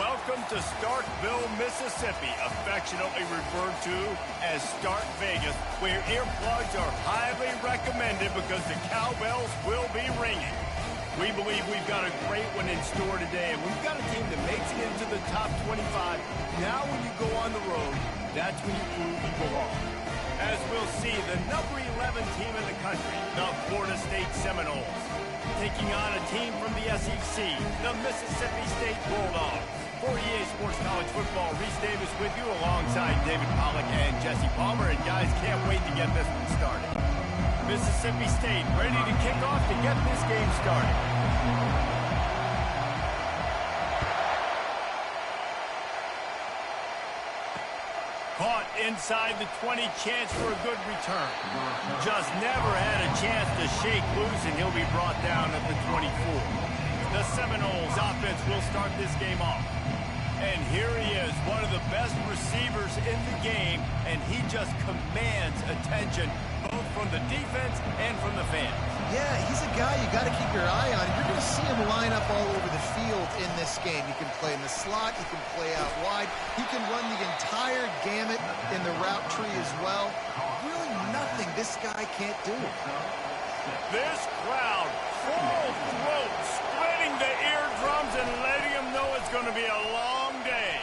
Welcome to Starkville, Mississippi, affectionately referred to as Stark Vegas, where earplugs are highly recommended because the cowbells will be ringing. We believe we've got a great one in store today, and we've got a team that makes it into the top 25. Now when you go on the road, that's when you prove you belong. As we'll see, the number 11 team in the country, the Florida State Seminoles, taking on a team from the SEC, the Mississippi State Bulldogs. For EA Sports College Football, Reese Davis with you alongside David Pollack and Jesse Palmer. And guys, can't wait to get this one started. Mississippi State ready to kick off to get this game started. Caught inside the 20, chance for a good return. Just never had a chance to shake loose, and he'll be brought down at the 24. The Seminoles offense will start this game off. And here he is, one of the best receivers in the game, and he just commands attention, both from the defense and from the fans. Yeah, he's a guy you got to keep your eye on. You're going to see him line up all over the field in this game. He can play in the slot. He can play out wide. He can run the entire gamut in the route tree as well. Really nothing this guy can't do. This crowd, full throat, splitting the eardrums and letting him know it's going to be a long day.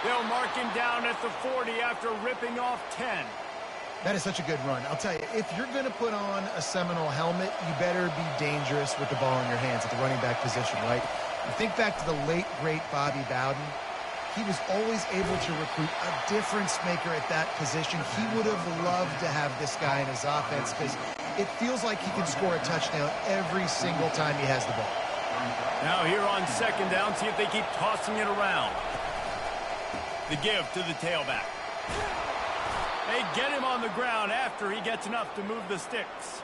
They'll mark him down at the 40 after ripping off 10. That is such a good run. I'll tell you, if you're going to put on a Seminole helmet, you better be dangerous with the ball in your hands at the running back position, right? You think back to the late, great Bobby Bowden. He was always able to recruit a difference maker at that position. He would have loved to have this guy in his offense because it feels like he can score a touchdown every single time he has the ball. Now here on second down, see if they keep tossing it around. The give to the tailback. They get him on the ground after he gets enough to move the sticks.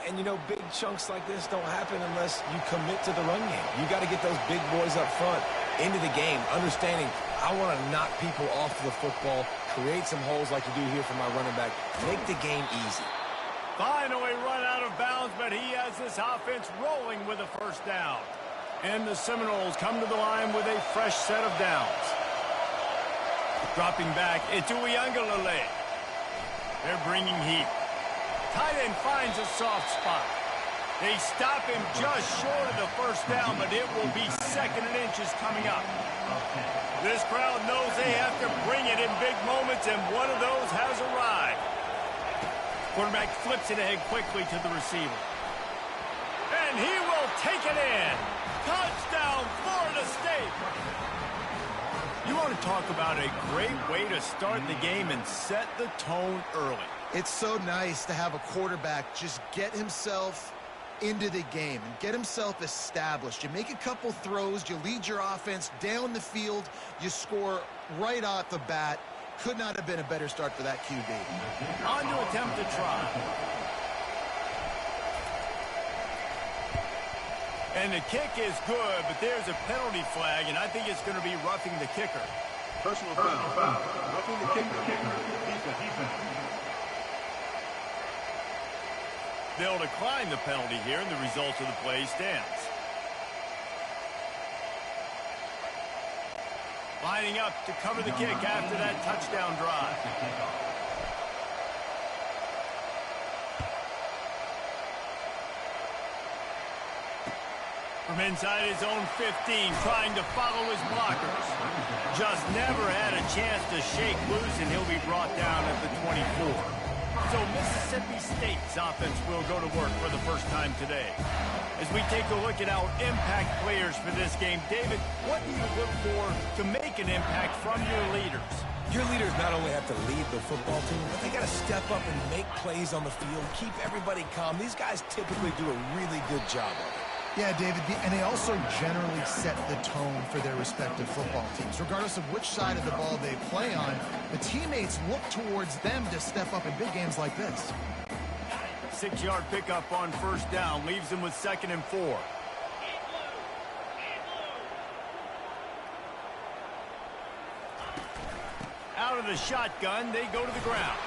And, you know, big chunks like this don't happen unless you commit to the run game. You got to get those big boys up front into the game, understanding I want to knock people off the football, create some holes like you do here for my running back, make the game easy. Finally run out of bounds, but he has this offense rolling with a first down. And the Seminoles come to the line with a fresh set of downs. Dropping back, it's Uiagalelei. They're bringing heat. Tight end finds a soft spot. They stop him just short of the first down, but it will be second and inches coming up. This crowd knows they have to bring it in big moments, and one of those has arrived. Quarterback flips it ahead quickly to the receiver. And he will take it in. Touchdown, Florida State. You want to talk about a great way to start the game and set the tone early. It's so nice to have a quarterback just get himself into the game and get himself established. You make a couple throws, you lead your offense down the field, you score right off the bat. Could not have been a better start for that QB. On to attempt to try. And the kick is good, but there's a penalty flag, and I think it's going to be roughing the kicker. Personal foul. Roughing the kicker. Defense. They'll decline the penalty here, and the result of the play stands. Lining up to cover the kick after that touchdown drive. From inside his own 15, trying to follow his blockers. Just never had a chance to shake loose, and he'll be brought down at the 24. So Mississippi State's offense will go to work for the first time today. As we take a look at our impact players for this game, David, what do you look for to make an impact from your leaders? Your leaders not only have to lead the football team, but they got to step up and make plays on the field, keep everybody calm. These guys typically do a really good job of it. Yeah, David, and they also generally set the tone for their respective football teams. Regardless of which side of the ball they play on, the teammates look towards them to step up in big games like this. 6-yard pickup on first down leaves them with 2nd and 4. Out of the shotgun, they go to the ground.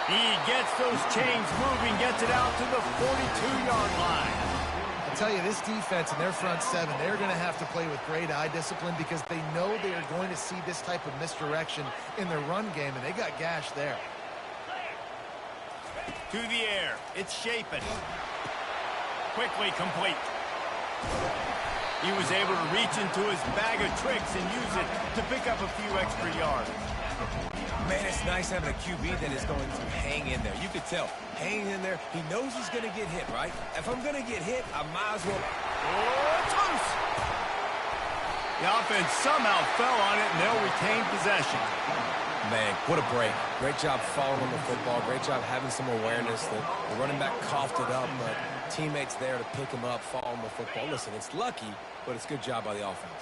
He gets those chains moving, gets it out to the 42-yard line. tell you, this defense and their front seven, they're going to have to play with great eye discipline because they know they are going to see this type of misdirection in their run game, and they got gashed there. To the air. It's Shapin. Quickly complete. He was able to reach into his bag of tricks and use it to pick up a few extra yards. Man, it's nice having a QB that is going to hang in there. You could tell, hanging in there, he knows he's going to get hit, right? If I'm going to get hit, I might as well... Oh, it's loose! The offense somehow fell on it, and they'll retain possession. Man, what a break. Great job following the football. Great job having some awareness. The running back coughed it up, but teammates there to pick him up, following the football. Listen, it's lucky, but it's a good job by the offense.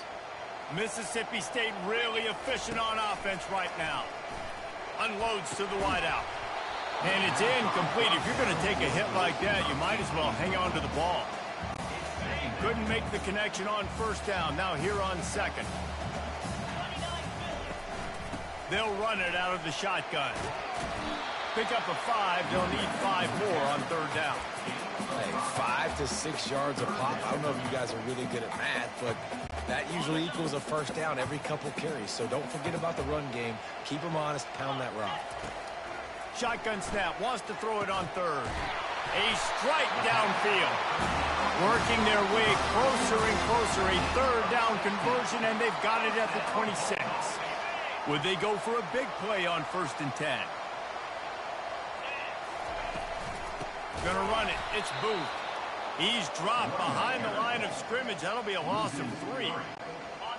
Mississippi State really efficient on offense right now. Unloads to the wideout. And it's incomplete. If you're going to take a hit like that, you might as well hang on to the ball. Couldn't make the connection on first down. Now here on second. They'll run it out of the shotgun. Pick up a 5. They'll need 5 more on third down. Hey, 5 to 6 yards a pop. I don't know if you guys are really good at math, but that usually equals a first down every couple carries. So don't forget about the run game. Keep them honest. Pound that rock. Shotgun snap. Wants to throw it on third. A strike downfield. Working their way closer and closer. A third down conversion, and they've got it at the 26. Would they go for a big play on 1st and 10? Gonna run it. It's Booth. He's dropped behind the line of scrimmage. That'll be a loss of 3.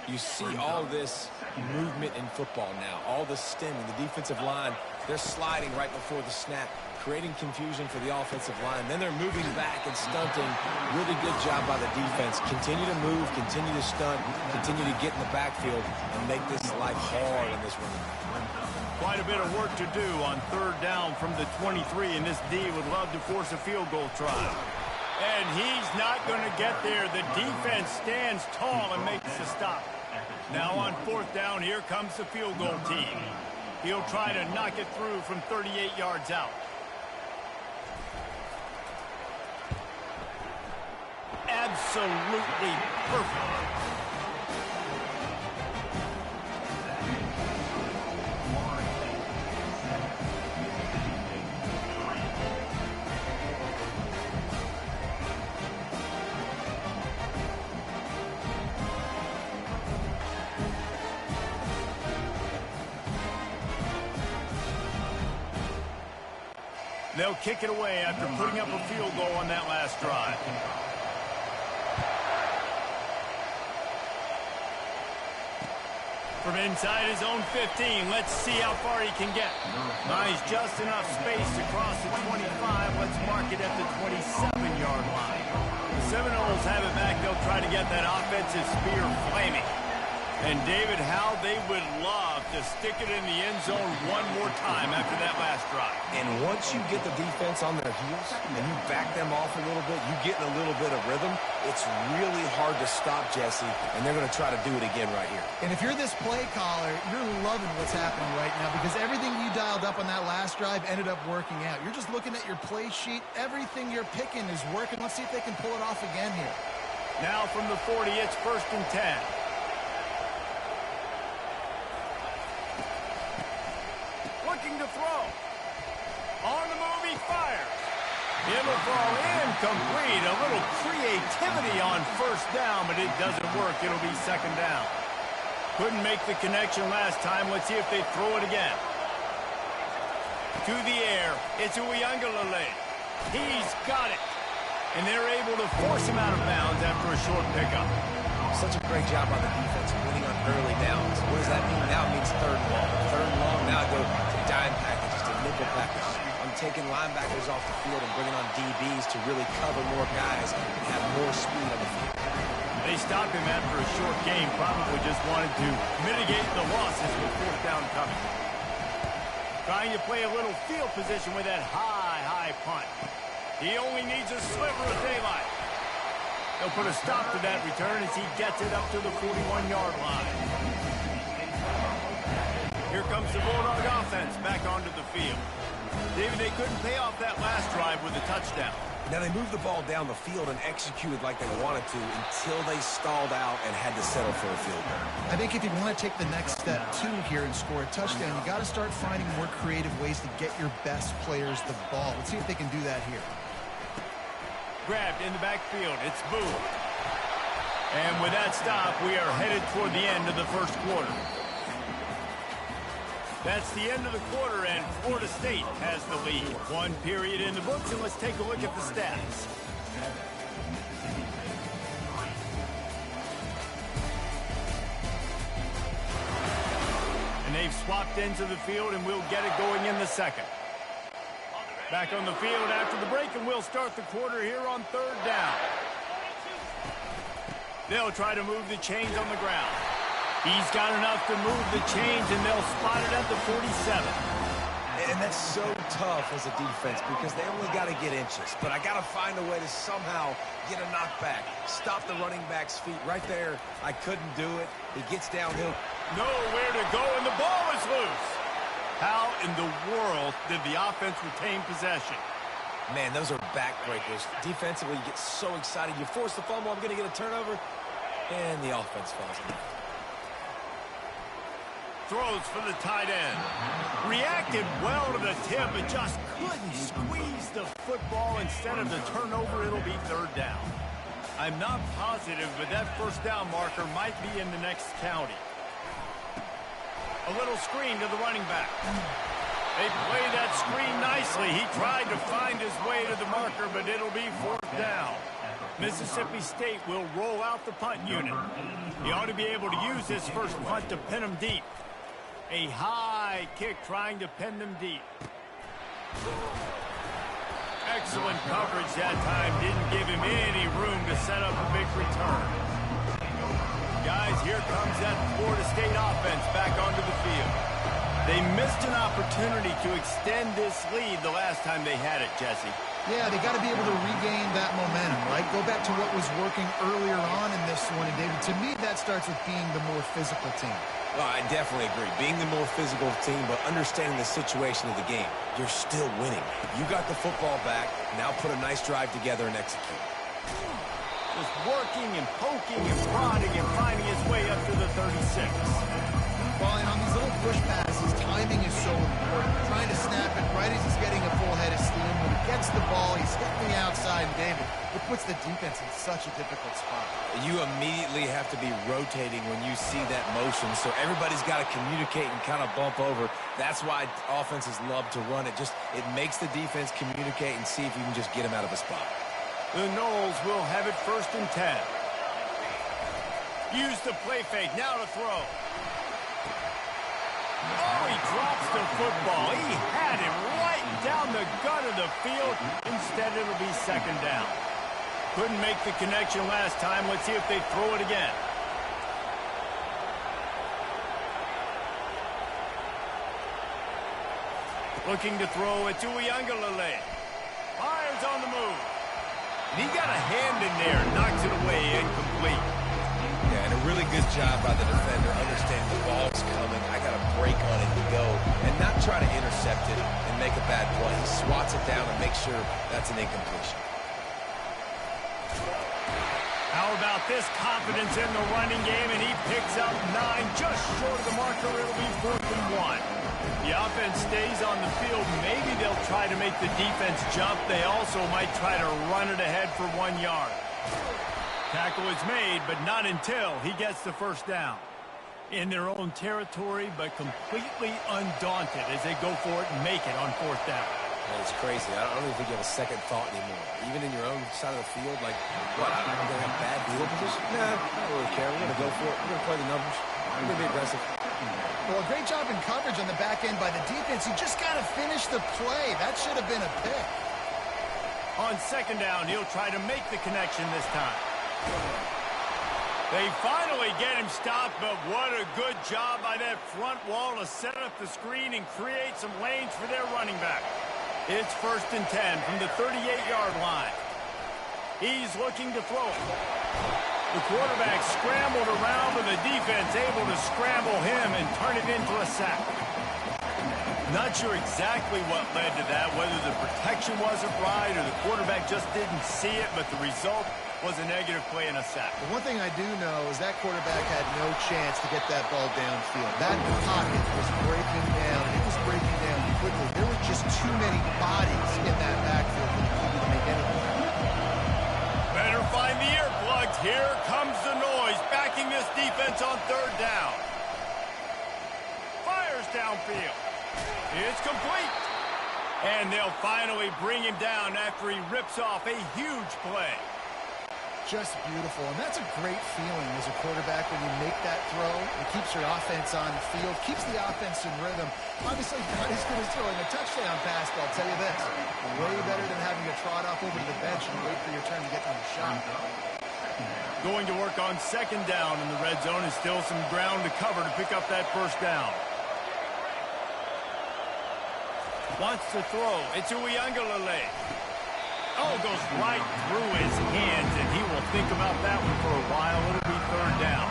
You see all this movement in football now. All the stemming. The defensive line, they're sliding right before the snap, creating confusion for the offensive line. Then they're moving back and stunting. Really good job by the defense. Continue to move, continue to stunt, continue to get in the backfield and make this life hard in this running back. Quite a bit of work to do on third down from the 23, and this D would love to force a field goal try. And he's not going to get there. The defense stands tall and makes the stop. Now on 4th down, here comes the field goal team. He'll try to knock it through from 38 yards out. Absolutely perfect. They'll kick it away after putting up a field goal on that last drive. From inside his own 15, let's see how far he can get. Nice, just enough space to cross the 25. Let's mark it at the 27-yard line. The Seminoles have it back. They'll try to get that offensive spear flaming. And, David, how they would love to stick it in the end zone one more time after that last drive. And once you get the defense on their heels and you back them off a little bit, you get in a little bit of rhythm, it's really hard to stop, Jesse, and they're going to try to do it again right here. And if you're this play caller, you're loving what's happening right now because everything you dialed up on that last drive ended up working out. You're just looking at your play sheet. Everything you're picking is working. Let's see if they can pull it off again here. Now from the 40, it's 1st and 10. Looking to throw. On the move, he fires. It'll fall incomplete. A little creativity on 1st down, but it doesn't work. It'll be 2nd down. Couldn't make the connection last time. Let's see if they throw it again. To the air. It's Uiagalelei. He's got it. And they're able to force him out of bounds after a short pickup. Such a great job on the defense winning on early downs. What does that mean? Now it means 3rd and long. 3rd and long, now go to dime packages, to nickel packages. I'm taking linebackers off the field and bringing on DBs to really cover more guys and have more speed on the field. They stopped him after a short game, probably just wanted to mitigate the losses with 4th down coming. Trying to play a little field position with that high punt. He only needs a sliver of daylight. They'll put a stop to that return as he gets it up to the 41-yard line. Here comes the Bulldog offense back onto the field. David, they couldn't pay off that last drive with a touchdown. Now, they moved the ball down the field and executed like they wanted to until they stalled out and had to settle for a field goal. I think if you want to take the next step, too, here and score a touchdown, you got to start finding more creative ways to get your best players the ball. Let's see if they can do that here. Grabbed in the backfield. It's Boo. And with that stop, we are headed toward the end of the first quarter. That's the end of the quarter, and Florida State has the lead. One period in the books, and let's take a look at the stats. And they've swapped into the field, and we'll get it going in the second. Back on the field after the break, and we'll start the quarter here on third down. They'll try to move the chains on the ground. He's got enough to move the chains, and they'll spot it at the 47. And that's so tough as a defense because they only got to get inches. But I got to find a way to somehow get a knockback, stop the running back's feet. Right there, I couldn't do it. He gets downhill. Nowhere to go, and the ball is loose. How in the world did the offense retain possession? Man, those are backbreakers. Defensively, you get so excited. You force the fumble, I'm going to get a turnover, and the offense falls in. Throws for the tight end. Reacted well to the tip, but just couldn't squeeze the football. Instead of the turnover, it'll be third down. I'm not positive, but that first down marker might be in the next county. A little screen to the running back. They play that screen nicely. He tried to find his way to the marker, but it'll be fourth down. Mississippi State will roll out the punt unit. He ought to be able to use his first punt to pin them deep. A high kick trying to pin them deep. Excellent coverage that time. Didn't give him any room to set up a big return. Guys, here comes that Florida State offense back onto the field. They missed an opportunity to extend this lead the last time they had it, Jesse. Yeah, they got to be able to regain that momentum, right? Go back to what was working earlier on in this one. And, David, to me, that starts with being the more physical team. Well, I definitely agree. Being the more physical team, but understanding the situation of the game. You're still winning. You got the football back. Now put a nice drive together and execute. Just working and poking and prodding and finding his way up to the 36. Well, and on these little push passes, timing is so important. Trying to snap it right as he's getting a full head of steam. When he gets the ball, he's hitting the outside, and David, it puts the defense in such a difficult spot. You immediately have to be rotating when you see that motion, so everybody's got to communicate and kind of bump over. That's why offenses love to run it. It makes the defense communicate and see if you can just get him out of a spot. The Noles will have it first and 10. Use the play fake, now to throw. Oh, he drops the football. He had him right down the gut of the field. Instead, it'll be second down. Couldn't make the connection last time. Let's see if they throw it again. Looking to throw it to Uiagalelei. Fires on the move. And he got a hand in there. Knocks it away, incomplete. Yeah, and a really good job by the defender understanding the ball's coming. I got to break on it and go and not try to intercept it and make a bad play. He swats it down and makes sure that's an incompletion. How about this confidence in the running game, and he picks up 9, just short of the marker. It'll be 4th and 1. The offense stays on the field. Maybe they'll try to make the defense jump. They also might try to run it ahead for 1 yard. Tackle is made, but not until he gets the first down. In their own territory, but completely undaunted as they go for it and make it on 4th down. It's crazy. I don't even think you have a second thought anymore. Even in your own side of the field, like, what, I'm going to have bad field position? Nah, I don't really care. We're going to go for it. We're going to play the numbers. We're going to be aggressive. Well, a great job in coverage on the back end by the defense. You just got to finish the play. That should have been a pick. On second down, he'll try to make the connection this time. They finally get him stopped, but what a good job by that front wall to set up the screen and create some lanes for their running back. It's 1st and 10 from the 38-yard line. He's looking to throw it. The quarterback scrambled around, but the defense able to scramble him and turn it into a sack. Not sure exactly what led to that, whether the protection wasn't right or the quarterback just didn't see it, but the result was a negative play and a sack. The one thing I do know is that quarterback had no chance to get that ball downfield. That pocket was breaking down. It was breaking down quickly. There were just too many bodies in that backfield for the QB to make anything happen. Better find the earplugs. Here comes the noise, backing this defense on third down. Fires downfield. It's complete. And they'll finally bring him down after he rips off a huge play. Just beautiful, and that's a great feeling as a quarterback when you make that throw. It keeps your offense on the field, keeps the offense in rhythm. Obviously, not as good as throwing a touchdown pass, but I'll tell you this, way better than having to trot off over to the bench and wait for your turn to get to the shot. Going to work on second down in the red zone, and still some ground to cover to pick up that first down. Wants to throw. It's Uiagalelei. Oh, goes right through his hands, and he will think about that one for a while. It'll be third down.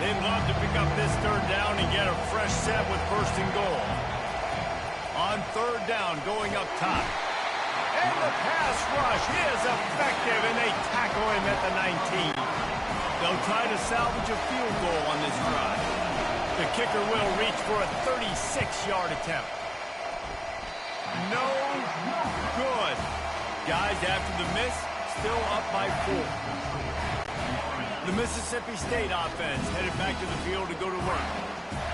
They'd love to pick up this third down and get a fresh set with first and goal. On third down, going up top. And the pass rush is effective, and they tackle him at the 19. They'll try to salvage a field goal on this drive. The kicker will reach for a 36-yard attempt. No good. Guys, after the miss, still up by 4. The Mississippi State offense headed back to the field to go to work.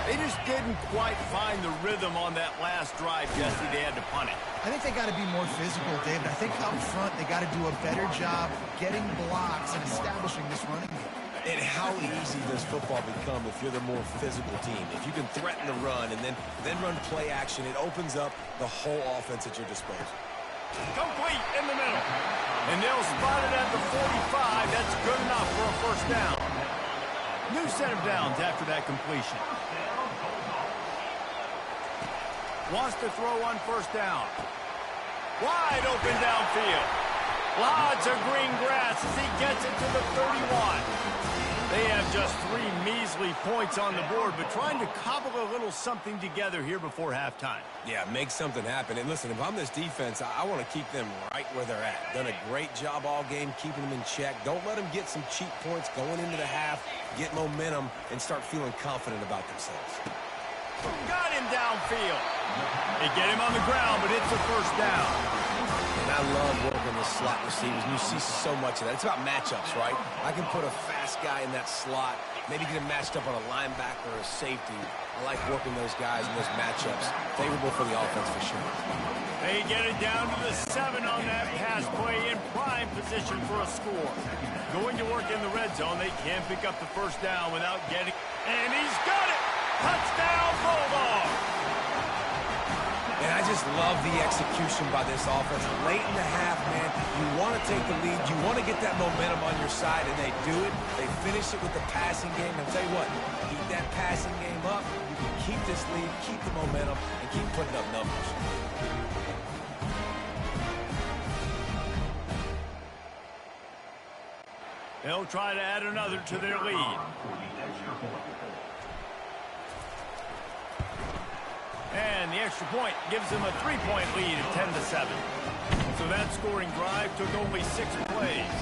They just didn't quite find the rhythm on that last drive, Jesse. They had to punt it. I think they got to be more physical, David. I think up front they got to do a better job getting blocks and establishing this running game. And how easy does football become if you're the more physical team? If you can threaten the run and then run play action, it opens up the whole offense at your disposal. Complete in the middle. And they'll spot it at the 45. That's good enough for a first down. New set of downs after that completion. Wants to throw on first down. Wide open downfield. Lots of green grass as he gets it to the 31. They have just 3 measly points on the board, but trying to cobble a little something together here before halftime. Yeah, make something happen. And listen, if I'm this defense, I want to keep them right where they're at. Done a great job all game keeping them in check. Don't let them get some cheap points going into the half, get momentum, and start feeling confident about themselves. Got him downfield. They get him on the ground, but it's a first down. And I love working the slot receivers, and you see so much of that. It's about matchups, right? I can put a fast guy in that slot, maybe get him matched up on a linebacker or a safety. I like working those guys in those matchups. Favorable for the offense for sure. They get it down to the 7 on that pass play in prime position for a score. Going to work in the red zone. They can't pick up the first down without getting... And he's got it! Touchdown, Bulldogs! And I just love the execution by this offense. Late in the half, man, you want to take the lead. You want to get that momentum on your side, and they do it. They finish it with the passing game. And I'll tell you what, keep that passing game up. You can keep this lead, keep the momentum, and keep putting up numbers. They'll try to add another to their lead. And the extra point gives them a 3-point lead at 10-7. So that scoring drive took only 6 plays.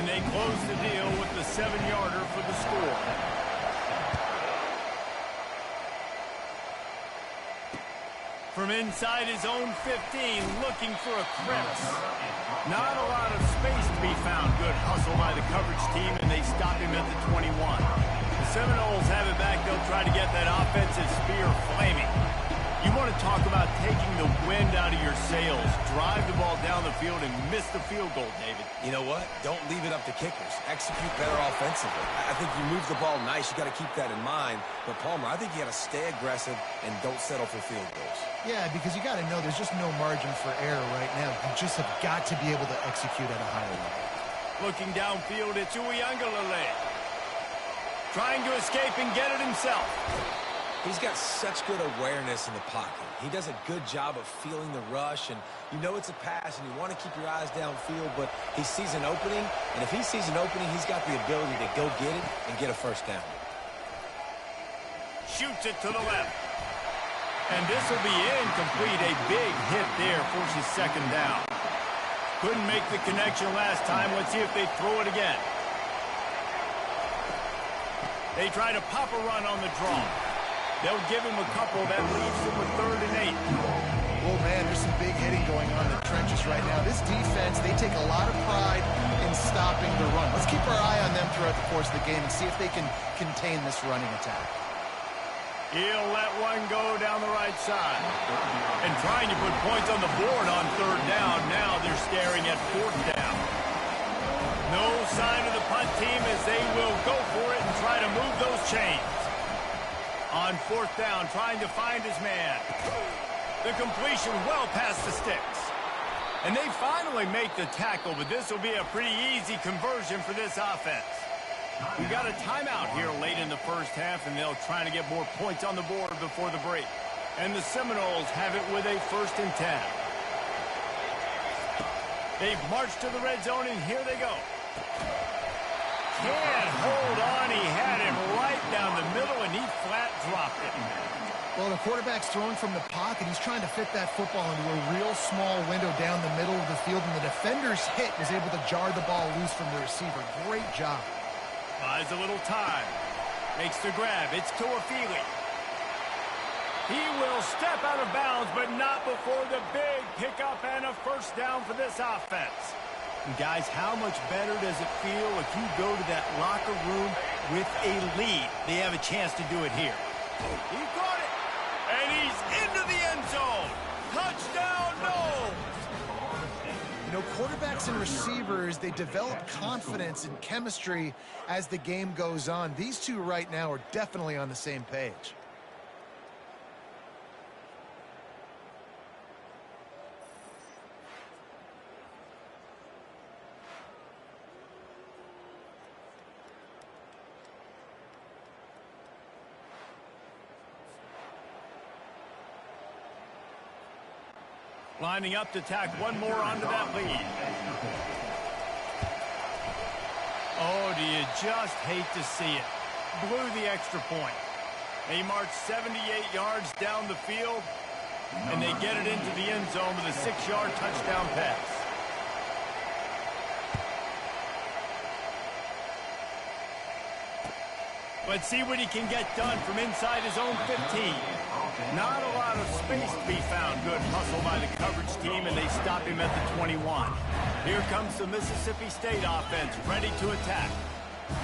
And they closed the deal with the 7-yarder for the score. From inside his own 15, looking for a crevice. Not a lot of space to be found. Good hustle by the coverage team, and they stop him at the 21. The Seminoles have it back. They'll try to get that offensive spear flaming. You want to talk about taking the wind out of your sails. Drive the ball down the field and miss the field goal, David. You know what? Don't leave it up to kickers. Execute better offensively. I think you move the ball nice. You got to keep that in mind. But, Palmer, I think you got to stay aggressive and don't settle for field goals. Yeah, because you got to know there's just no margin for error right now. You just have got to be able to execute at a higher level. Looking downfield, it's Uiagalelei. Trying to escape and get it himself. He's got such good awareness in the pocket. He does a good job of feeling the rush, and you know it's a pass, and you want to keep your eyes downfield, but he sees an opening, and if he sees an opening, he's got the ability to go get it and get a first down. Shoots it to the left. And this will be incomplete. A big hit there forces second down. Couldn't make the connection last time. Let's see if they throw it again. They try to pop a run on the draw. They'll give him a couple. That leaves them with 3rd and 8. Oh, man, there's some big hitting going on in the trenches right now. This defense, they take a lot of pride in stopping the run. Let's keep our eye on them throughout the course of the game and see if they can contain this running attack. He'll let one go down the right side. And trying to put points on the board on 3rd down. Now they're staring at 4th down. No sign of the punt team as they will go for it and try to move those chains. On 4th down, trying to find his man. The completion well past the sticks. And they finally make the tackle, but this will be a pretty easy conversion for this offense. We got a timeout here late in the first half, and they'll try to get more points on the board before the break. And the Seminoles have it with a 1st and 10. They've marched to the red zone, and here they go. Can't hold on. He had it right down the middle, and he flat dropped it. Well, the quarterback's throwing from the pocket. He's trying to fit that football into a real small window down the middle of the field, and the defender's hit was able to jar the ball loose from the receiver. Great job. Buys a little time. Makes the grab. It's Tuafili. He will step out of bounds, but not before the big pickup and a 1st down for this offense. And guys, how much better does it feel if you go to that locker room with a lead? They have a chance to do it here. He caught it, and he's into the end zone. Touchdown, no! You know, quarterbacks and receivers, they develop confidence and chemistry as the game goes on. These two right now are definitely on the same page. Lining up to tack one more onto that lead. Oh, do you just hate to see it? Blew the extra point. They march 78 yards down the field, and they get it into the end zone with a 6-yard touchdown pass. Let's see what he can get done from inside his own 15. Not a lot of space to be found. Good hustle by the coverage team, and they stop him at the 21. Here comes the Mississippi State offense, ready to attack.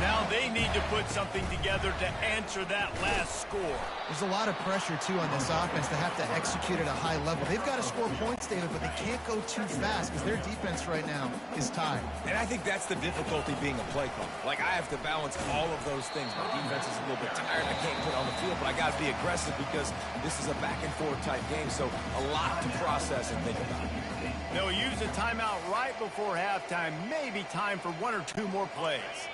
Now they need to put something together to answer that last score. There's a lot of pressure, too, on this offense to have to execute at a high level. They've got to score points, David, but they can't go too fast because their defense right now is tired. And I think that's the difficulty being a play caller. Like, I have to balance all of those things. My defense is a little bit tired. I can't put on the field, but I got to be aggressive because this is a back-and-forth type game, so a lot to process and think about. They'll use a timeout right before halftime. Maybe time for 1 or 2 more plays.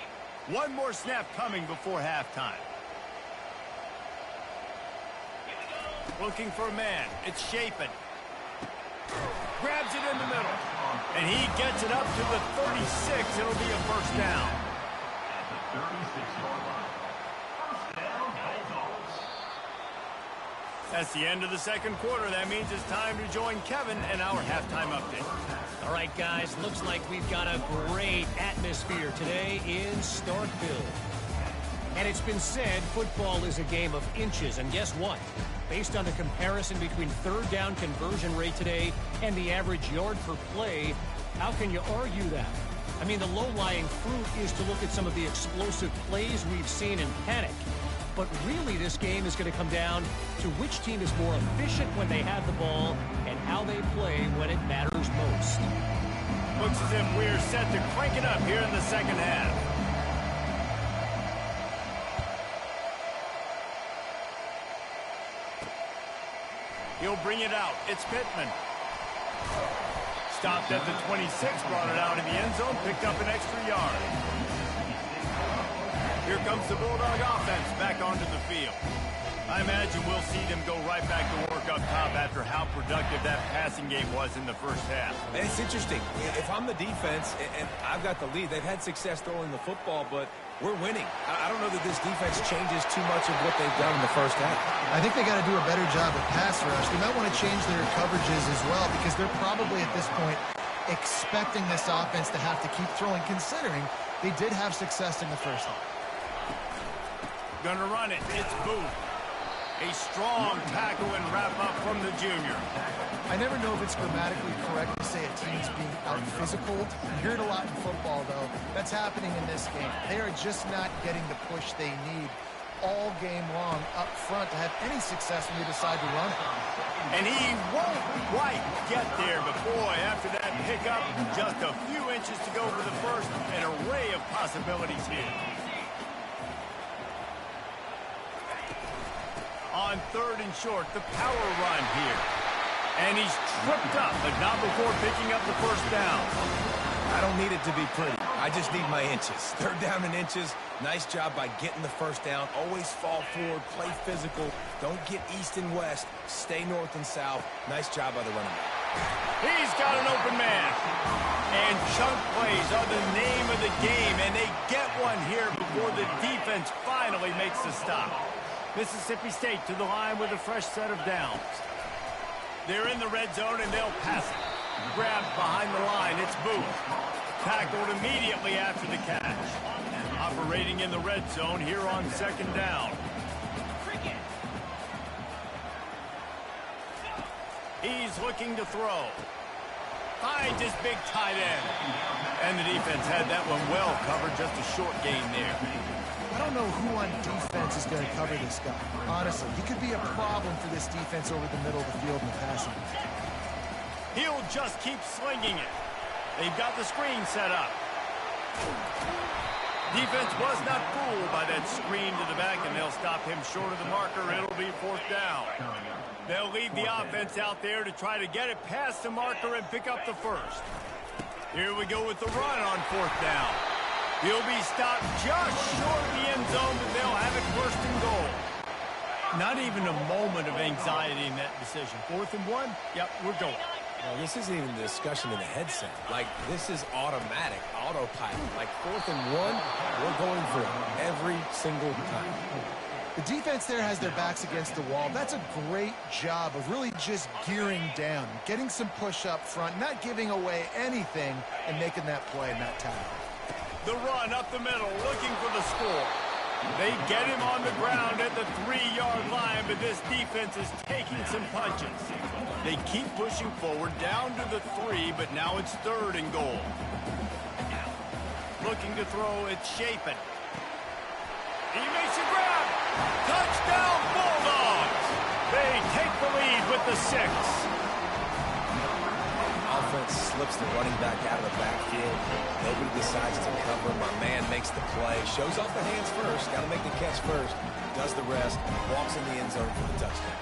One more snap coming before halftime. Looking for a man. It's Shapen. Grabs it in the middle. And he gets it up to the 36. It'll be a 1st down. At the 36-yard line. 1st down, Bulldogs. That's the end of the second quarter. That means it's time to join Kevin and our halftime update. All right, guys, looks like we've got a great atmosphere today in Starkville. And it's been said football is a game of inches, and guess what? Based on the comparison between 3rd down conversion rate today and the average yard per play, how can you argue that? I mean, the low-lying fruit is to look at some of the explosive plays we've seen in panic. But really, this game is going to come down to which team is more efficient when they have the ball and how they play when it matters most. Looks as if we're set to crank it up here in the second half. He'll bring it out. It's Pittman. Stopped at the 26, brought it out in the end zone, picked up an extra yard. Here comes the Bulldog offense back onto the field. I imagine we'll see them go right back to work up top after how productive that passing game was in the first half. And it's interesting. If I'm the defense and I've got the lead, they've had success throwing the football, but we're winning. I don't know that this defense changes too much of what they've done in the first half. I think they got to do a better job at pass rush. They might want to change their coverages as well because they're probably at this point expecting this offense to have to keep throwing, considering they did have success in the first half. Gonna run it. It's Booth. A strong tackle and wrap-up from the junior. I never know if it's grammatically correct to say a team's being out-physical. You hear it a lot in football, though. That's happening in this game. They are just not getting the push they need all game long up front to have any success when they decide to run it. And he won't quite get there, but boy, after that pickup, just a few inches to go for the first, an array of possibilities here. On 3rd and short, the power run here. And he's tripped up, but not before picking up the first down. I don't need it to be pretty. I just need my inches. 3rd down in inches. Nice job by getting the first down. Always fall forward, play physical. Don't get east and west. Stay north and south. Nice job by the running back. He's got an open man. And chunk plays are the name of the game, and they get one here before the defense finally makes the stop. Mississippi State to the line with a fresh set of downs. They're in the red zone, and they'll pass it. Grabbed behind the line, it's Booth. Tackled immediately after the catch. Operating in the red zone here on 2nd down. He's looking to throw. Finds his big tight end. And the defense had that one well covered, just a short gain there. I don't know who on defense is going to cover this guy. Honestly, he could be a problem for this defense over the middle of the field in the passing. He'll just keep slinging it. They've got the screen set up. Defense was not fooled by that screen to the back, and they'll stop him short of the marker. It'll be 4th down. They'll leave the offense out there to try to get it past the marker and pick up the first. Here we go with the run on 4th down. He'll be stopped just short of the end zone, but they'll have it 1st and goal. Not even a moment of anxiety in that decision. 4th and 1? Yep, we're going. Well, this isn't even the discussion in the headset. Like, this is automatic, autopilot. Like, 4th and 1, we're going for it every single time. The defense there has their backs against the wall. That's a great job of really just gearing down, getting some push up front, not giving away anything, and making that play and that tackle. The run up the middle, looking for the score. They get him on the ground at the 3-yard line, but this defense is taking some punches. They keep pushing forward down to the 3, but now it's 3rd and goal. Looking to throw, it's Shapen. He makes a grab. Touchdown, Bulldogs! They take the lead with the 6. Offense slips the running back out of the backfield. Nobody decides to cover. My man makes the play. Shows off the hands first. Got to make the catch first. Does the rest. Walks in the end zone for the touchdown.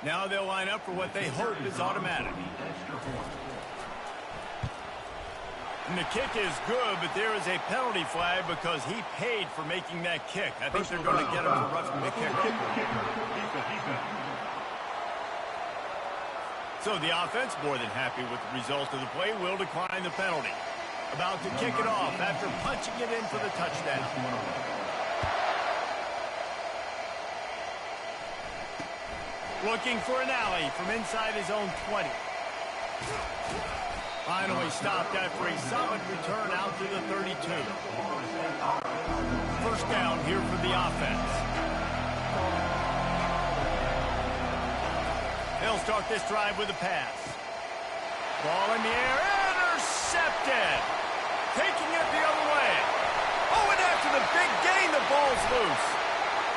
Now they'll line up for what they hope is automatic. And the kick is good, but there is a penalty flag because he paid for making that kick. I think they're going to get him for roughing the kicker. So the offense, more than happy with the result of the play, will decline the penalty. About to kick it off after punching it in for the touchdown. Looking for an alley from inside his own 20. Finally stopped after a solid return out to the 32. First down here for the offense. They'll start this drive with a pass. Ball in the air, intercepted. Taking it the other way. Oh, and after the big gain, the ball's loose.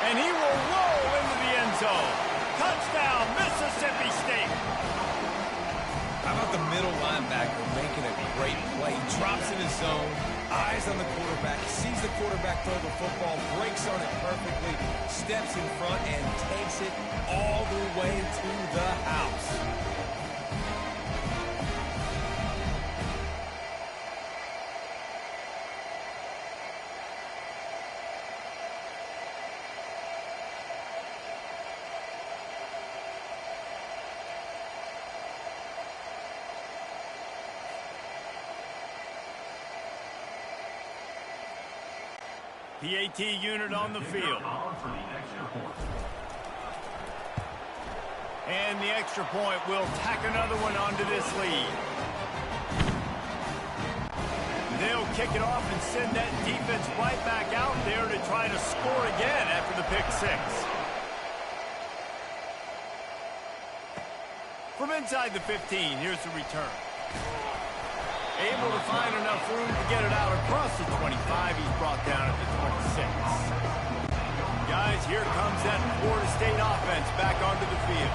And he will roll into the end zone. Touchdown, Mississippi State. How about the middle linebacker making a great play? Drops in his zone, Eyes on the quarterback. He sees the quarterback throw the football, breaks on it perfectly, steps in front, and takes it all the way to the house. PAT unit on the field. And the extra point will tack another one onto this lead. They'll kick it off and send that defense right back out there to try to score again after the pick six. From inside the 15, here's the return. Able to find enough room to get it out across the 25. He's brought down at the 26. Guys, here comes that Florida State offense back onto the field.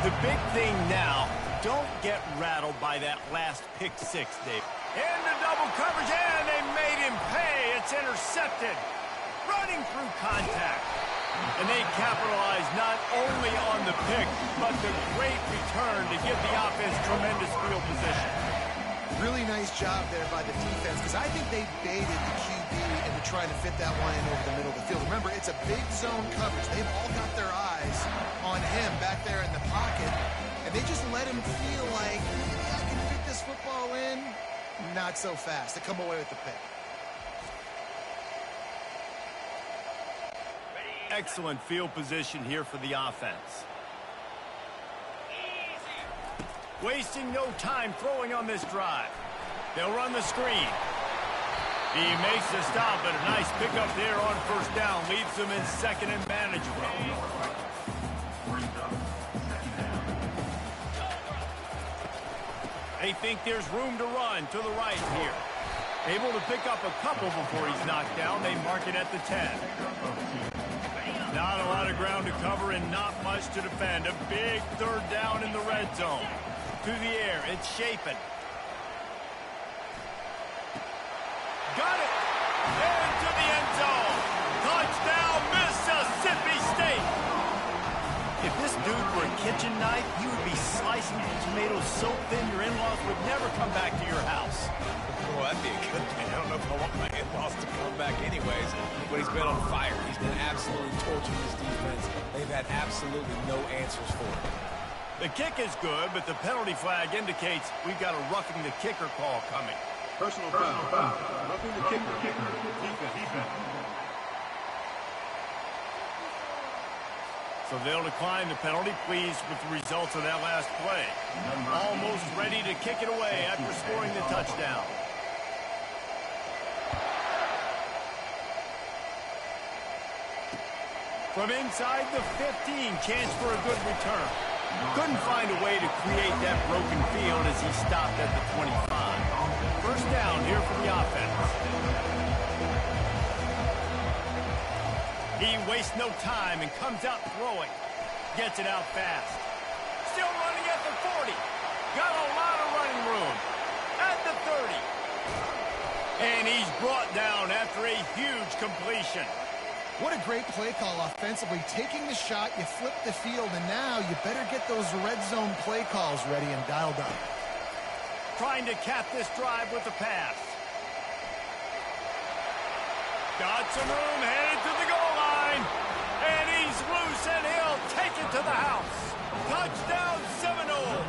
The big thing now, don't get rattled by that last pick six, Dave. Into double coverage, and they made him pay. It's intercepted. Running through contact. And they capitalize not only on the pick, but the great return to give the offense tremendous field position. Really nice job there by the defense, because I think they baited the QB into trying to fit that one in over the middle of the field. Remember, it's a big zone coverage. They've all got their eyes on him back there in the pocket, and they just let him feel like, I can fit this football in. Not so fast. They come away with the pick. Excellent field position here for the offense. Wasting no time throwing on this drive. They'll run the screen. He makes the stop, but a nice pickup there on first down. Leaves them in second and manageable. They think there's room to run to the right here. Able to pick up a couple before he's knocked down. They mark it at the 10. Not a lot of ground to cover and not much to defend. A big third down in the red zone. To the air, it's Shapin. Got it! Into the end zone. Touchdown, Mississippi State! If this dude were a kitchen knife, you would be slicing the tomatoes so thin your in-laws would never come back to your house. Well, that'd be a good thing. I don't know if I want my in-laws to come back anyways, but he's been on fire. He's been absolutely torching this defense. They've had absolutely no answers for him. The kick is good, but the penalty flag indicates we've got a roughing the kicker call coming. Personal foul. Roughing the kicker. Defense. So they'll decline the penalty, pleased with the results of that last play. Almost ready to kick it away after scoring the touchdown. From inside the 15, chance for a good return. Couldn't find a way to create that broken field as he stopped at the 25. First down here for the offense. He wastes no time and comes out throwing. Gets it out fast. Still running at the 40. Got a lot of running room. At the 30. And he's brought down after a huge completion. What a great play call offensively. Taking the shot, you flip the field, and now you better get those red zone play calls ready and dialed up. Trying to cap this drive with the pass. Got some room, headed to the goal line. And he's loose, and he'll take it to the house. Touchdown, Seminoles.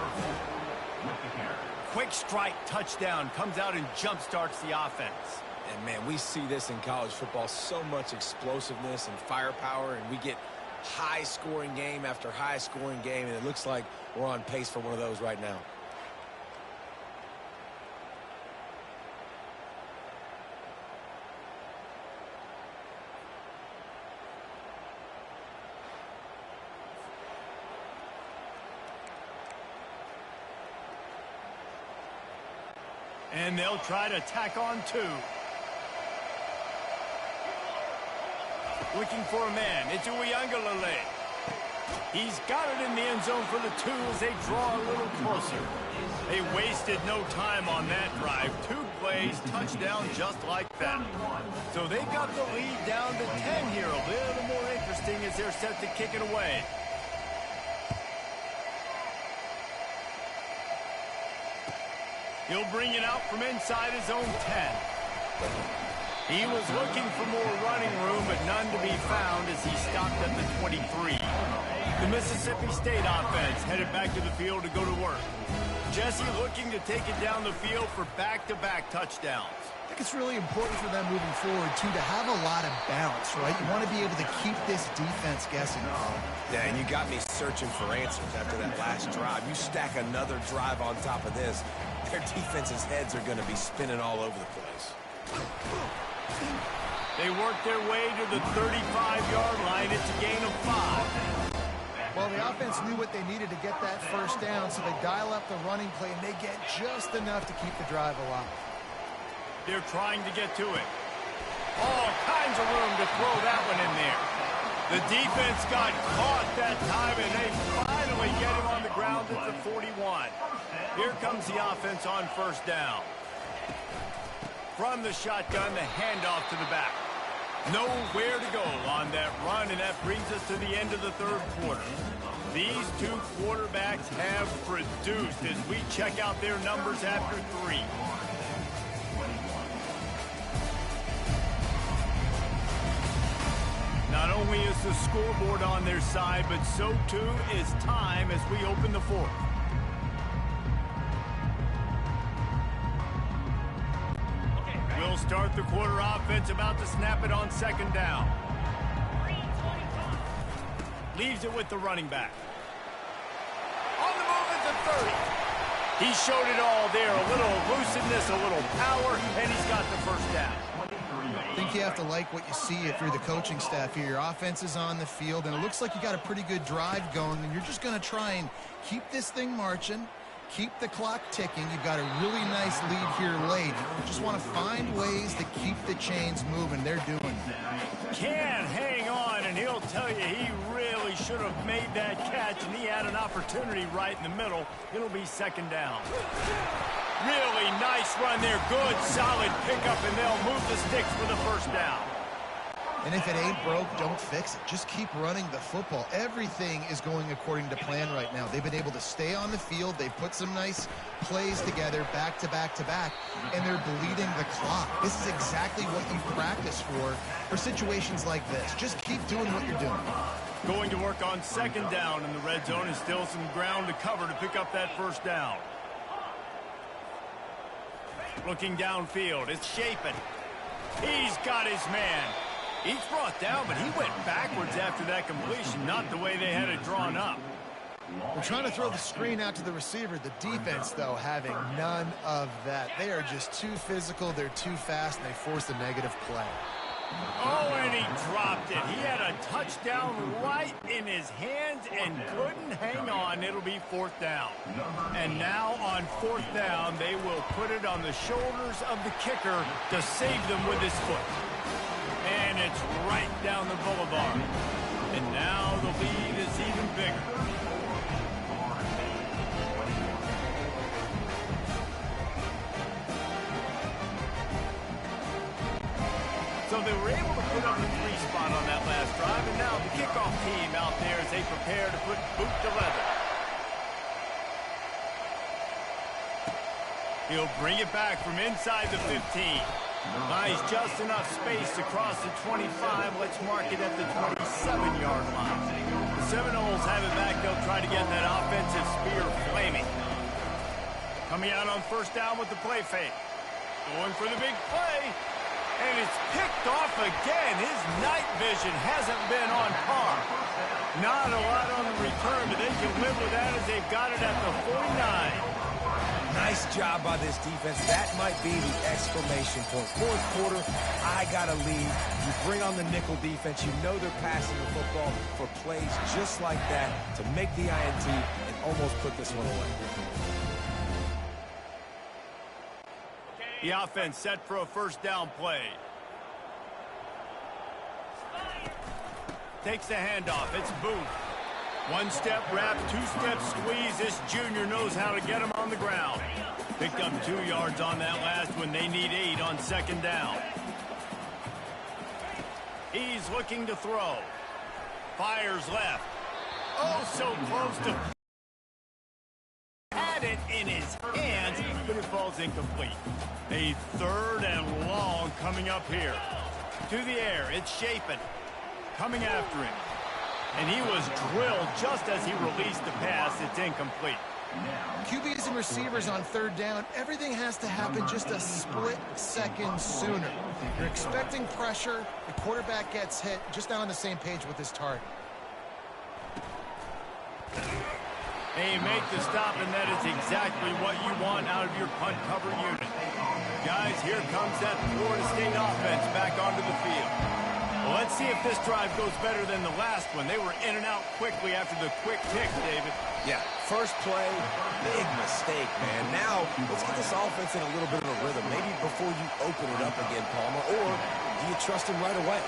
Quick strike touchdown comes out and jump-starts the offense. And, man, we see this in college football, so much explosiveness and firepower, and we get high-scoring game after high-scoring game, and it looks like we're on pace for one of those right now. And they'll try to tack on two. Looking for a man. It's Uiagalelei. He's got it in the end zone for the 2 as they draw a little closer. They wasted no time on that drive. 2 plays, touchdown just like that. So they've got the lead down to 10 here. A little more interesting as they're set to kick it away. He'll bring it out from inside his own 10. He was looking for more running room, but none to be found as he stopped at the 23. The Mississippi State offense headed back to the field to go to work. Jesse looking to take it down the field for back-to-back touchdowns. I think it's really important for them moving forward, too, to have a lot of balance, right? You want to be able to keep this defense guessing. Yeah, and you got me searching for answers after that last drive. You stack another drive on top of this, their defense's heads are going to be spinning all over the place. They work their way to the 35-yard line. It's a gain of 5. Well, the offense knew what they needed to get that first down, so they dial up the running play, and they get just enough to keep the drive alive. They're trying to get to it. All kinds of room to throw that one in there. The defense got caught that time, and they finally get him on the ground at the 41. Here comes the offense on first down. From the shotgun, the handoff to the back. Nowhere to go on that run, and that brings us to the end of the third quarter. These 2 quarterbacks have produced as we check out their numbers after 3. Not only is the scoreboard on their side, but so too is time as we open the 4th. We'll start the quarter offense, about to snap it on second down. Leaves it with the running back. On the move at the 30. He showed it all there. A little elusiveness, a little power, and he's got the first down. I think you have to like what you see if you're the coaching staff here. Your offense is on the field, and it looks like you got a pretty good drive going, and you're just going to try and keep this thing marching, keep the clock ticking. You've got a really nice lead here late. You just want to find ways to keep the chains moving. They're doing it. Can hang on, and he'll tell you he really should have made that catch, and he had an opportunity right in the middle. It'll be second down. Really nice run there. Good, solid pickup, and they'll move the sticks for the first down. And if it ain't broke, don't fix it. Just keep running the football. Everything is going according to plan right now. They've been able to stay on the field. They've put some nice plays together back to back to back, and they're bleeding the clock. This is exactly what you practice for situations like this. Just keep doing what you're doing. Going to work on second down in the red zone, and still some ground to cover to pick up that first down. Looking downfield, it's Shapen. He's got his man. He's brought down, but he went backwards after that completion, not the way they had it drawn up. They're trying to throw the screen out to the receiver. The defense, though, having none of that. They are just too physical, they're too fast, and they force a negative play. Oh, and he dropped it. He had a touchdown right in his hands and couldn't hang on. It'll be fourth down. And now on fourth down, they will put it on the shoulders of the kicker to save them with his foot. And it's right down the boulevard. And now the lead is even bigger. So they were able to put up the 3 spot on that last drive, and now the kickoff team out there as they prepare to put boot to leather. He'll bring it back from inside the 15. Nice, just enough space to cross the 25. Let's mark it at the 27-yard line. The Seminoles have it back. They'll try to get that offensive spear flaming. Coming out on first down with the play fake. Going for the big play. And it's picked off again. His night vision hasn't been on par. Not a lot on the return, but they can live with that as they've got it at the 49. Nice job by this defense. That might be the exclamation point. Fourth quarter, I got a lead. You bring on the nickel defense. You know they're passing the football for plays just like that to make the INT and almost put this one away. The offense set for a first down play. Takes the handoff. It's Booth. One-step wrap, two-step squeeze. This junior knows how to get him on the ground. Picked up 2 yards on that last one. They need 8 on second down. He's looking to throw. Fires left. Oh, so close to... Had it in his hands, but it falls incomplete. A 3rd and long coming up here. To the air, it's Shapen. Coming after him. And he was drilled just as he released the pass. It's incomplete. QBs and receivers on 3rd down, everything has to happen just a split second sooner. You're expecting pressure, the quarterback gets hit, just not on the same page with his target. They make the stop, and that is exactly what you want out of your punt cover unit. Guys, here comes that Florida State offense back onto the field. Well, let's see if this drive goes better than the last one. They were in and out quickly after the quick kick, David. Yeah, first play, big mistake, man. Now, let's get this offense in a little bit of a rhythm. Maybe before you open it up again, Palmer, or do you trust him right away?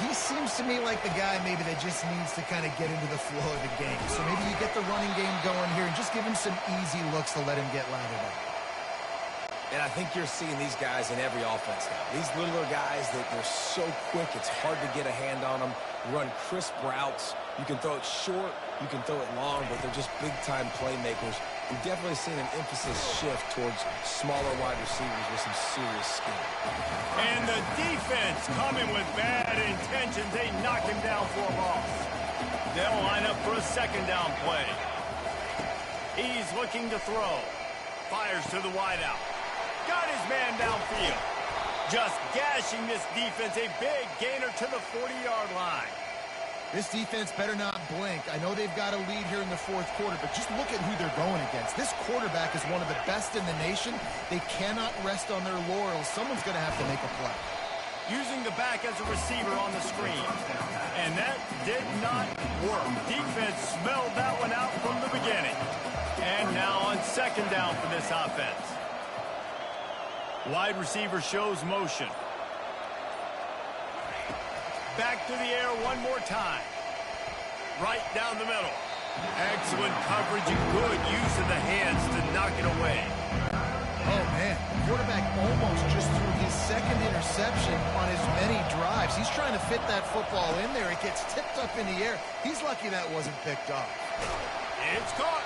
He seems to me like the guy maybe that just needs to kind of get into the flow of the game. So maybe you get the running game going here and just give him some easy looks to let him get lathered up. And I think you're seeing these guys in every offense now. These littler guys, they're so quick, it's hard to get a hand on them. Run crisp routes. You can throw it short, you can throw it long, but they're just big-time playmakers. We've definitely seen an emphasis shift towards smaller wide receivers with some serious skill. And the defense coming with bad intentions. They knock him down for a loss. They'll line up for a second down play. He's looking to throw. Fires to the wideout. Got his man downfield. Just gashing this defense. A big gainer to the 40-yard line. This defense better not blink. I know they've got a lead here in the 4th quarter, but just look at who they're going against. This quarterback is one of the best in the nation. They cannot rest on their laurels. Someone's going to have to make a play. Using the back as a receiver on the screen. And that did not work. Defense smelled that one out from the beginning. And now on second down for this offense. Wide receiver shows motion. Back to the air one more time. Right down the middle. Excellent coverage and good use of the hands to knock it away. Oh, man. The quarterback almost just threw his 2nd interception on as many drives. He's trying to fit that football in there. It gets tipped up in the air. He's lucky that wasn't picked off. It's caught.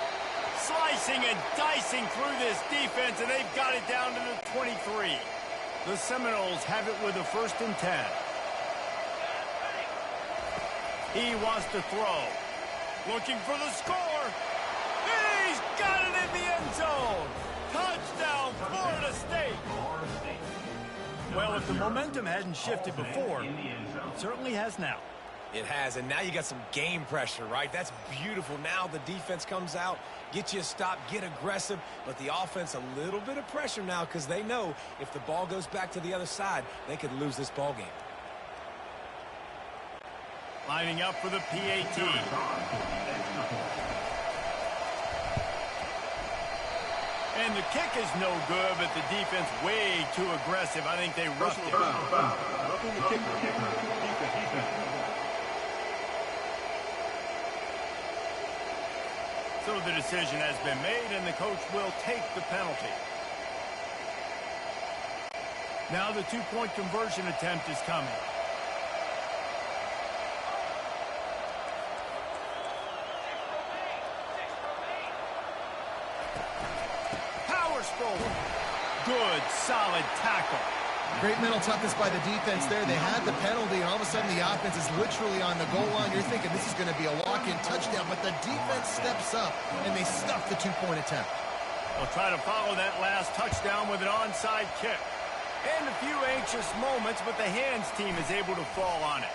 Slicing and dicing through this defense, and they've got it down to the 23. The Seminoles have it with a 1st and 10. He wants to throw. Looking for the score. He's got it in the end zone. Touchdown, Florida State. Well, if the momentum hadn't shifted before, it certainly has now. It has, and now you got some game pressure, right? That's beautiful. Now the defense comes out, get you a stop, get aggressive, but the offense a little bit of pressure now because they know if the ball goes back to the other side, they could lose this ball game. Lining up for the PAT. And the kick is no good, but the defense way too aggressive. I think they rushed it. Roughing the kicker. So the decision has been made, and the coach will take the penalty. Now the 2-point conversion attempt is coming. Powers forward. Good, solid tackle. Great mental toughness by the defense there. They had the penalty, and all of a sudden the offense is literally on the goal line. You're thinking this is going to be a walk-in touchdown, but the defense steps up, and they stuff the 2-point attempt. They'll try to follow that last touchdown with an onside kick. And a few anxious moments, but the hands team is able to fall on it.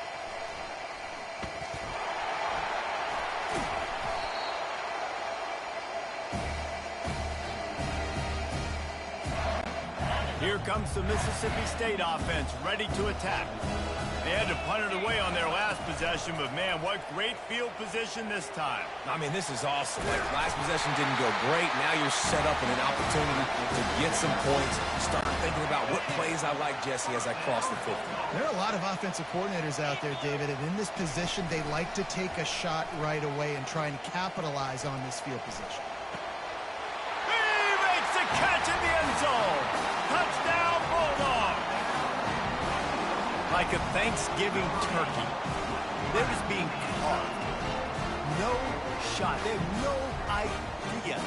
Here comes the Mississippi State offense, ready to attack. They had to punt it away on their last possession, but man, what great field position this time. I mean, this is awesome. Like, last possession didn't go great. Now you're set up in an opportunity to get some points. Start thinking about what plays I like, Jesse, as I cross the 50. There are a lot of offensive coordinators out there, David, and in this position, they like to take a shot right away and try and capitalize on this field position. He makes the catch in the end zone. Touchdown, Bulldogs. Like a Thanksgiving turkey, they're just being carved. No shot. They have no idea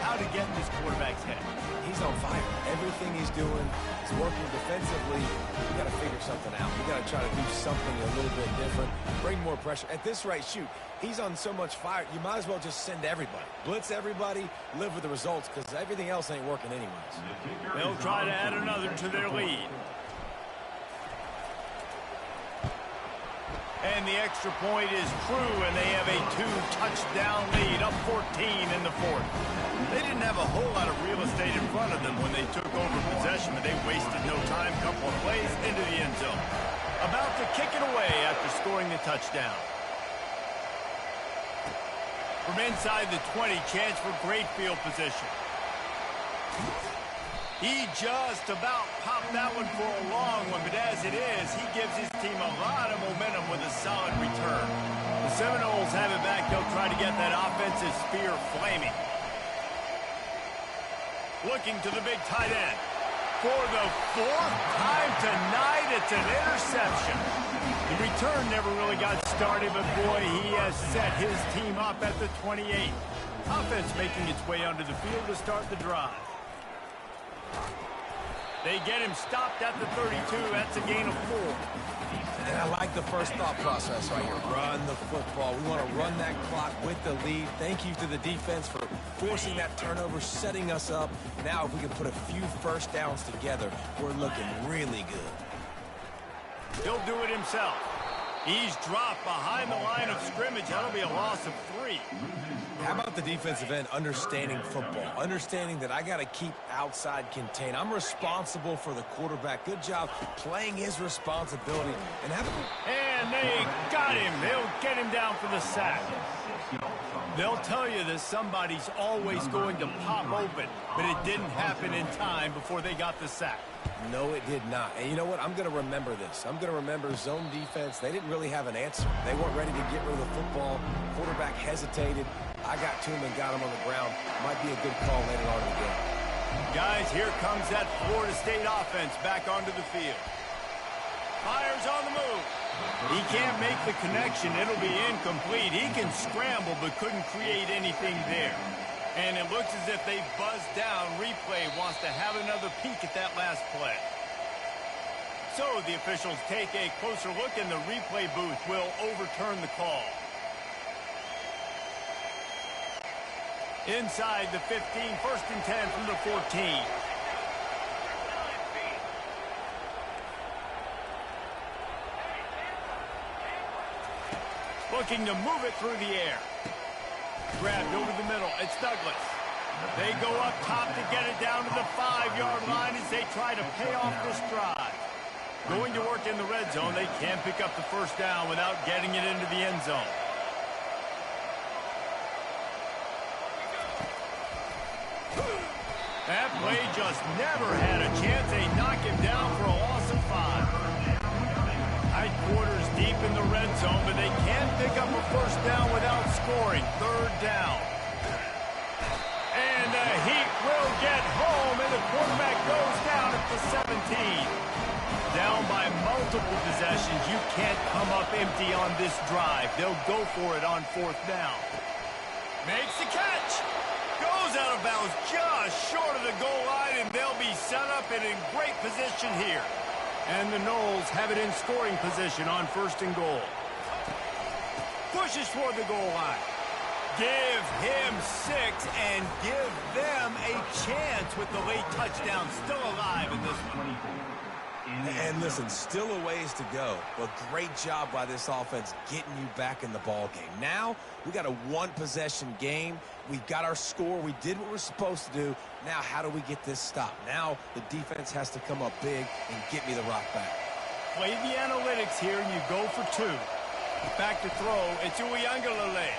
how to get in this quarterback's head. He's on fire. Everything he's doing is working defensively. You got to figure something out. You got to try to do something a little bit different. Bring more pressure. At this rate, shoot, he's on so much fire, you might as well just send everybody. Blitz everybody, live with the results, because everything else ain't working anyways. They'll try to add another to their lead. And the extra point is true, and they have a 2-touchdown lead, up 14 in the fourth. They didn't have a whole lot of real estate in front of them when they took over possession, but they wasted no time. Couple of plays into the end zone. About to kick it away after scoring the touchdown. From inside the 20, chance for great field position. He just about popped that one for a long one, but as it is, he gives his team a lot of momentum with a solid return. The Seminoles have it back. They'll try to get that offensive spear flaming. Looking to the big tight end. For the fourth time tonight, it's an interception. The return never really got started, but boy, he has set his team up at the 28. Offense making its way onto the field to start the drive. They get him stopped at the 32. That's a gain of 4. And I like the first thought process right here. Run the football. We want to run that clock with the lead. Thank you to the defense for forcing that turnover, setting us up. Now if we can put a few first downs together, we're looking really good. He'll do it himself. He's dropped behind the line of scrimmage. That'll be a loss of 3. How about the defensive end understanding football? Understanding that I got to keep outside contained. I'm responsible for the quarterback. Good job playing his responsibility. And they got him. They'll get him down for the sack. They'll tell you that somebody's always going to pop open, but it didn't happen in time before they got the sack. No, it did not. And you know what? I'm going to remember this. I'm going to remember zone defense. They didn't really have an answer. They weren't ready to get rid of the football. Quarterback hesitated. I got to him and got him on the ground. Might be a good call later on in the game. Guys, here comes that Florida State offense back onto the field. Fires on the move. He can't make the connection. It'll be incomplete. He can scramble but couldn't create anything there. And it looks as if they buzzed down. Replay wants to have another peek at that last play. So the officials take a closer look, and the replay booth will overturn the call. Inside the 15, 1st and 10 from the 14. Looking to move it through the air. Grabbed over the middle. It's Douglas. They go up top to get it down to the 5-yard line as they try to pay off this drive. Going to work in the red zone. They can't pick up the first down without getting it into the end zone. That play just never had a chance. They knock him down for a loss of 5. Tight quarters deep in the red zone, but they can't pick up a first down without scoring. 3rd down. And the Heat will get home, and the quarterback goes down at the 17. Down by multiple possessions. You can't come up empty on this drive. They'll go for it on 4th down. Makes the catch. Goes out of bounds just short of the goal line, and they'll be set up and in great position here. And the Noles have it in scoring position on 1st and goal. Pushes toward the goal line. Give him 6 and give them a chance with the late touchdown. Still alive in this one. And listen, still a ways to go, but great job by this offense getting you back in the ball game. Now, we got a 1-possession game. We've got our score. We did what we're supposed to do. Now, how do we get this stopped? Now, the defense has to come up big and get me the rock back. Play the analytics here, and you go for 2. Back to throw. It's Uiagalelei.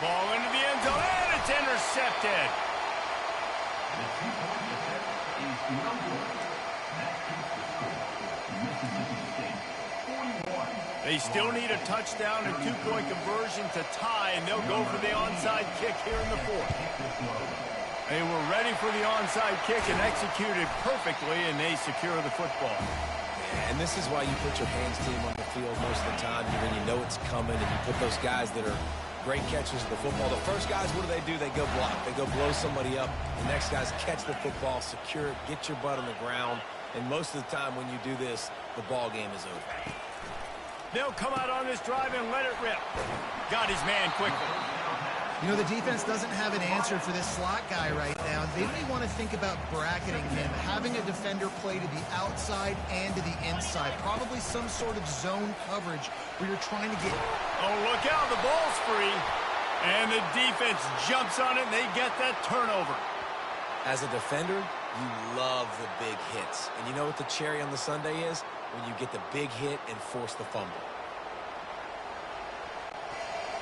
Ball into the end zone, and it's intercepted. They still need a touchdown and 2-point conversion to tie, and they'll go for the onside kick here in the 4th. They were ready for the onside kick and executed perfectly, and they secure the football. And this is why you put your hands team on the field most of the time when you know it's coming, and you put those guys that are great catchers of the football. The first guys, what do? They go block. They go blow somebody up. The next guys catch the football, secure it, get your butt on the ground. And most of the time when you do this, the ball game is over. They'll come out on this drive and let it rip. Got his man quickly. You know, the defense doesn't have an answer for this slot guy right now. They may want to think about bracketing him, having a defender play to the outside and to the inside. Probably some sort of zone coverage where you're trying to get... Oh, look out, the ball's free. And the defense jumps on it, and they get that turnover. As a defender, you love the big hits. And you know what the cherry on the sundae is? When you get the big hit and force the fumble.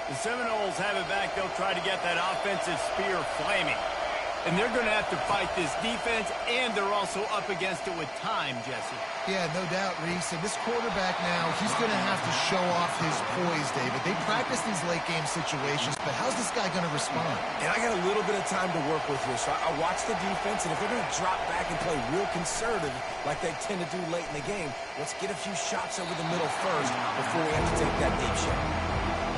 The Seminoles have it back. They'll try to get that offensive spear flaming. And they're going to have to fight this defense, and they're also up against it with time, Jesse. Yeah, no doubt, Reese. And this quarterback now, he's going to have to show off his poise, David. They practice these late-game situations, but how's this guy going to respond? And I got a little bit of time to work with here, so I watch the defense, and if they're going to drop back and play real conservative like they tend to do late in the game, let's get a few shots over the middle first before we have to take that deep shot.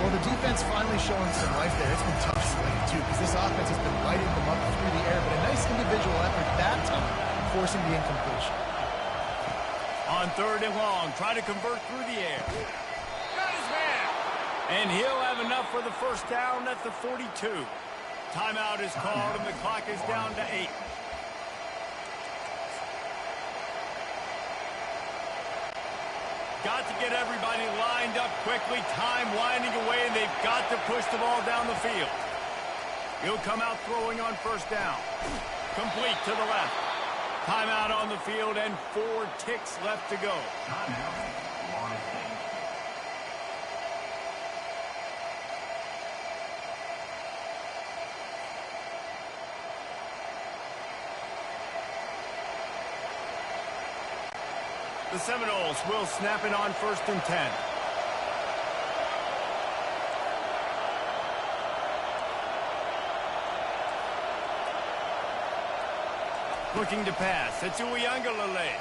Well, the defense finally showing some life there. It's been tough sledding, too, because this offense has been lighting them up through the air, but a nice individual effort that time, forcing the incompletion. On 3rd and long, try to convert through the air. Got his man! And he'll have enough for the first down at the 42. Timeout is called, and the clock is down to 8. Got to get everybody lined up quickly. Time winding away, and they've got to push the ball down the field. He'll come out throwing on 1st down. Complete to the left. Timeout on the field, and 4 ticks left to go. The Seminoles will snap it on 1st and 10. Looking to pass. It's Uiagalelei.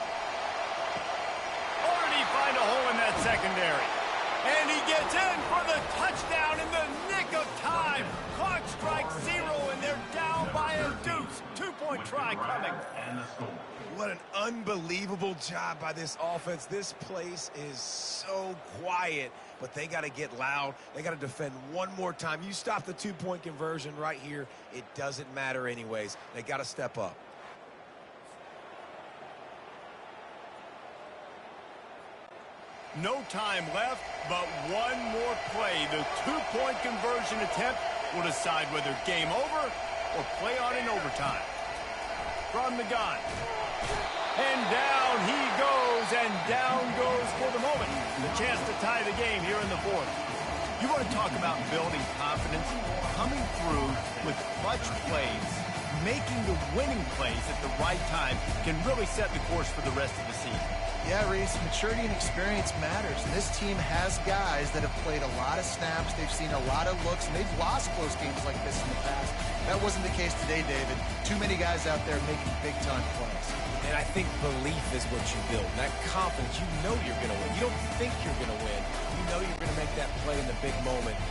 Or did he find a hole in that secondary? And he gets in for the touchdown in the nick of time. Clock strikes 0, and they're down by a deuce. 2-point try coming. What an unbelievable job by this offense. This place is so quiet, but they got to get loud. They got to defend one more time. You stop the 2-point conversion right here, it doesn't matter anyways. They got to step up. No time left, but one more play. The 2-point conversion attempt will decide whether game over or play on in overtime. From the gun. And down he goes, and down goes for the moment. The chance to tie the game here in the 4th. You want to talk about building confidence? Coming through with clutch plays, making the winning plays at the right time can really set the course for the rest of the season. Yeah, Reese, maturity and experience matters. And this team has guys that have played a lot of snaps. They've seen a lot of looks, and they've lost close games like this in the past. That wasn't the case today, David. Too many guys out there making big-time plays. And I think belief is what you build. That confidence, you know you're going to win. You don't think you're going to win. You know you're going to make that play in the big moment.